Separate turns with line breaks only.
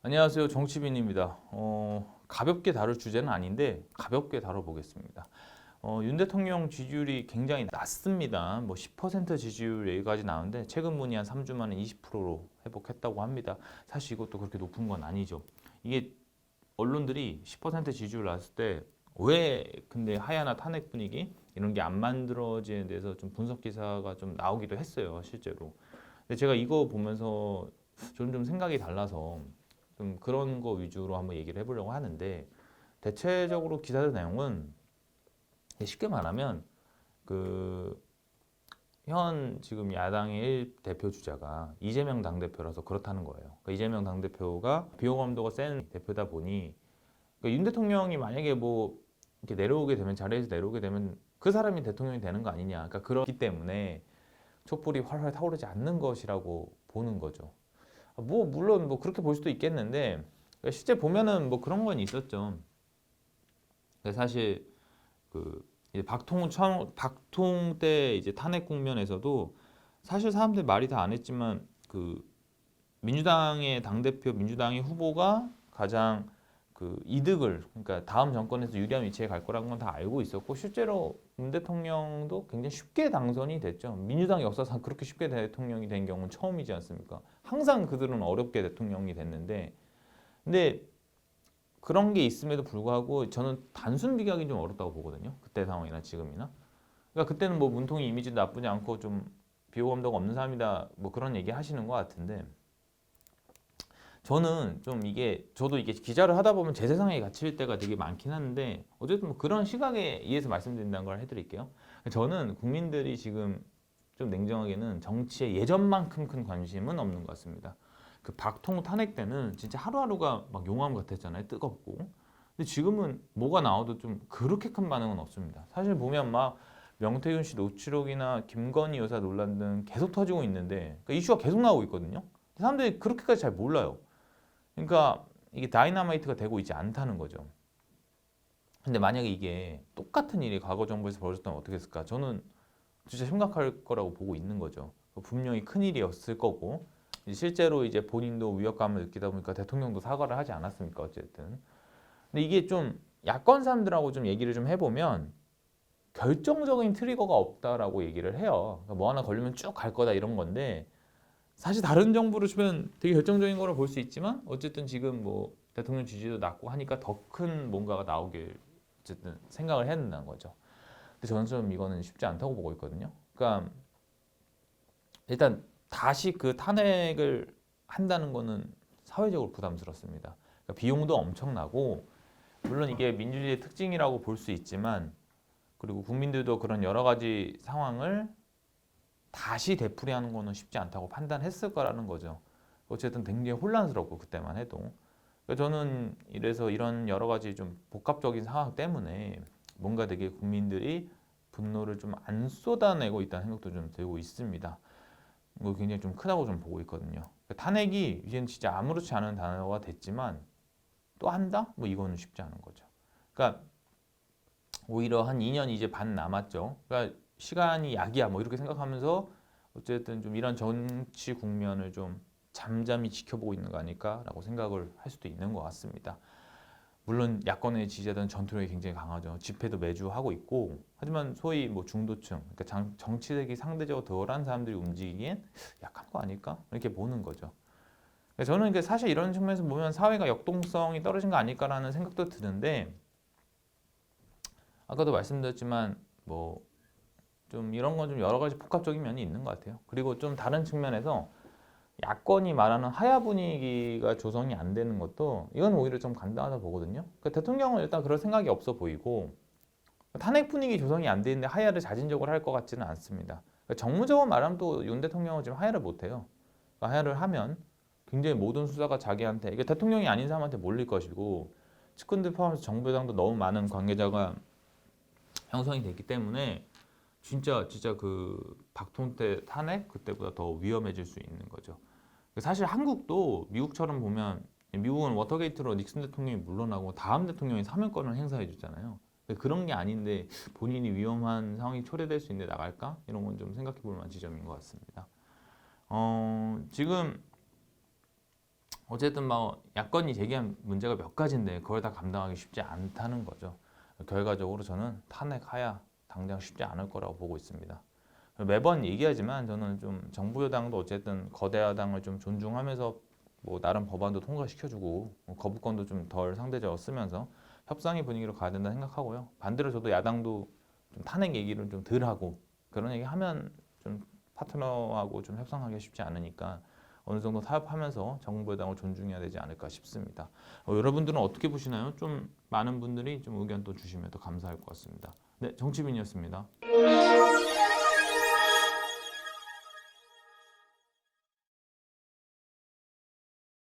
안녕하세요. 정치빈입니다. 가볍게 다룰 주제는 아닌데 가볍게 다뤄보겠습니다. 윤 대통령 지지율이 굉장히 낮습니다. 뭐 10% 지지율 여기까지 나오는데 최근 문의 한 3주 만에 20%로 회복했다고 합니다. 사실 이것도 그렇게 높은 건 아니죠. 이게 언론들이 10% 지지율 나왔을 때 왜 근데 하야나 탄핵 분위기 이런 게 안 만들어지는 데서 좀 분석 기사가 좀 나오기도 했어요. 실제로. 근데 제가 이거 보면서 저는 좀 생각이 달라서 좀 그런 거 위주로 한번 얘기를 해보려고 하는데 대체적으로 기사들 내용은 쉽게 말하면 그 현 지금 야당의 일 대표 주자가 이재명 당대표라서 그렇다는 거예요. 그러니까 이재명 당대표가 비호감도가 센 대표다 보니 그러니까 윤 대통령이 만약에 뭐 이렇게 내려오게 되면 자리에서 내려오게 되면 그 사람이 대통령이 되는 거 아니냐. 그러니까 그렇기 때문에 촛불이 활활 타오르지 않는 것이라고 보는 거죠. 뭐 물론 뭐 그렇게 볼 수도 있겠는데 실제 보면은 뭐 그런 건 있었죠. 사실 그 이제 박통 때 이제 탄핵 국면에서도 사실 사람들 말이 다 안 했지만 그 민주당의 당 대표 민주당의 후보가 가장 그 이득을 그러니까 다음 정권에서 유리한 위치에 갈 거라는 건 다 알고 있었고 실제로 문 대통령도 굉장히 쉽게 당선이 됐죠. 민주당 역사상 그렇게 쉽게 대통령이 된 경우는 처음이지 않습니까? 항상 그들은 어렵게 대통령이 됐는데 근데 그런 게 있음에도 불구하고 저는 단순 비교하기 좀 어렵다고 보거든요. 그때 상황이나 지금이나. 그러니까 그때는 뭐 문통이 이미지도 나쁘지 않고 좀 비호감도가 없는 사람이다 뭐 그런 얘기 하시는 것 같은데 저는 좀 이게 저도 이게 기자를 하다 보면 제 세상에 갇힐 때가 되게 많긴 한데 어쨌든 뭐 그런 시각에 의해서 말씀드린다는 걸 해드릴게요. 저는 국민들이 지금 좀 냉정하게는 정치에 예전만큼 큰 관심은 없는 것 같습니다. 그 박통 탄핵 때는 진짜 하루하루가 막 용암 같았잖아요. 뜨겁고. 근데 지금은 뭐가 나와도 좀 그렇게 큰 반응은 없습니다. 사실 보면 막 명태균 씨 녹취록이나 김건희 여사 논란 등 계속 터지고 있는데 그러니까 이슈가 계속 나오고 있거든요. 사람들이 그렇게까지 잘 몰라요. 그러니까 이게 다이나마이트가 되고 있지 않다는 거죠. 근데 만약에 이게 똑같은 일이 과거 정부에서 벌어졌다면 어떻게 했을까? 저는 진짜 심각할 거라고 보고 있는 거죠. 분명히 큰 일이었을 거고 실제로 이제 본인도 위협감을 느끼다 보니까 대통령도 사과를 하지 않았습니까? 어쨌든. 근데 이게 좀 야권 사람들하고 좀 얘기를 좀 해보면 결정적인 트리거가 없다라고 얘기를 해요. 그러니까 뭐 하나 걸리면 쭉 갈 거다 이런 건데 사실 다른 정부를 주면 되게 결정적인 거라 볼 수 있지만 어쨌든 지금 뭐 대통령 지지도 낮고 하니까 더 큰 뭔가가 나오길 어쨌든 생각을 해야 된다는 거죠. 근데 저는 좀 이거는 쉽지 않다고 보고 있거든요. 그러니까 일단 다시 그 탄핵을 한다는 거는 사회적으로 부담스럽습니다. 그러니까 비용도 엄청나고 물론 이게 민주주의의 특징이라고 볼 수 있지만 그리고 국민들도 그런 여러 가지 상황을 다시 되풀이하는 거는 쉽지 않다고 판단했을 거라는 거죠. 어쨌든 굉장히 혼란스럽고 그때만 해도. 그러니까 저는 이래서 이런 여러 가지 좀 복합적인 상황 때문에 뭔가 되게 국민들이 분노를 좀 안 쏟아내고 있다는 생각도 좀 들고 있습니다. 이거 굉장히 좀 크다고 좀 보고 있거든요. 그러니까 탄핵이 이제는 진짜 아무렇지 않은 단어가 됐지만 또 한다? 뭐 이거는 쉽지 않은 거죠. 그러니까 오히려 한 2년 이제 반 남았죠. 그러니까 시간이 약이야 뭐 이렇게 생각하면서 어쨌든 좀 이런 정치 국면을 좀 잠잠히 지켜보고 있는 거 아닐까라고 생각을 할 수도 있는 것 같습니다. 물론 야권의 지지자들은 전투력이 굉장히 강하죠. 집회도 매주 하고 있고 하지만 소위 뭐 중도층, 그러니까 정치력이 상대적으로 덜한 사람들이 움직이기엔 약한 거 아닐까 이렇게 보는 거죠. 저는 사실 이런 측면에서 보면 사회가 역동성이 떨어진 거 아닐까라는 생각도 드는데 아까도 말씀드렸지만 뭐 좀 이런 건 좀 여러 가지 복합적인 면이 있는 것 같아요. 그리고 좀 다른 측면에서 야권이 말하는 하야 분위기가 조성이 안 되는 것도 이건 오히려 좀 간단하다 보거든요. 그러니까 대통령은 일단 그럴 생각이 없어 보이고 탄핵 분위기 조성이 안 되는데 하야를 자진적으로 할 것 같지는 않습니다. 그러니까 정무적으로 말하면 또 윤 대통령은 지금 하야를 못 해요. 그러니까 하야를 하면 굉장히 모든 수사가 자기한테 이게 대통령이 아닌 사람한테 몰릴 것이고 측근들 포함해서 정부 여당도 너무 많은 관계자가 형성이 됐기 때문에 진짜 그 박통 때 탄핵 그때보다 더 위험해질 수 있는 거죠. 사실 한국도 미국처럼 보면 미국은 워터게이트로 닉슨 대통령이 물러나고 다음 대통령이 사면권을 행사해 줬잖아요. 그런 게 아닌데 본인이 위험한 상황이 초래될 수 있는데 나갈까? 이런 건 좀 생각해 볼 만한 지점인 것 같습니다. 지금 어쨌든 뭐 야권이 제기한 문제가 몇 가지인데 그걸 다 감당하기 쉽지 않다는 거죠. 결과적으로 저는 탄핵하야 당장 쉽지 않을 거라고 보고 있습니다. 매번 얘기하지만 저는 좀 정부 여당도 어쨌든 거대 야당을 좀 존중하면서 뭐 나름 법안도 통과시켜주고 거부권도 좀 덜 상대적으로 쓰면서 협상의 분위기로 가야 된다 생각하고요. 반대로 저도 야당도 좀 탄핵 얘기를 좀 덜 하고 그런 얘기 하면 좀 파트너하고 좀 협상하기 쉽지 않으니까 어느 정도 타협하면서 정부 여당을 존중해야 되지 않을까 싶습니다. 여러분들은 어떻게 보시나요? 좀 많은 분들이 좀 의견 또 주시면 더 감사할 것 같습니다. 네, 정치민이었습니다.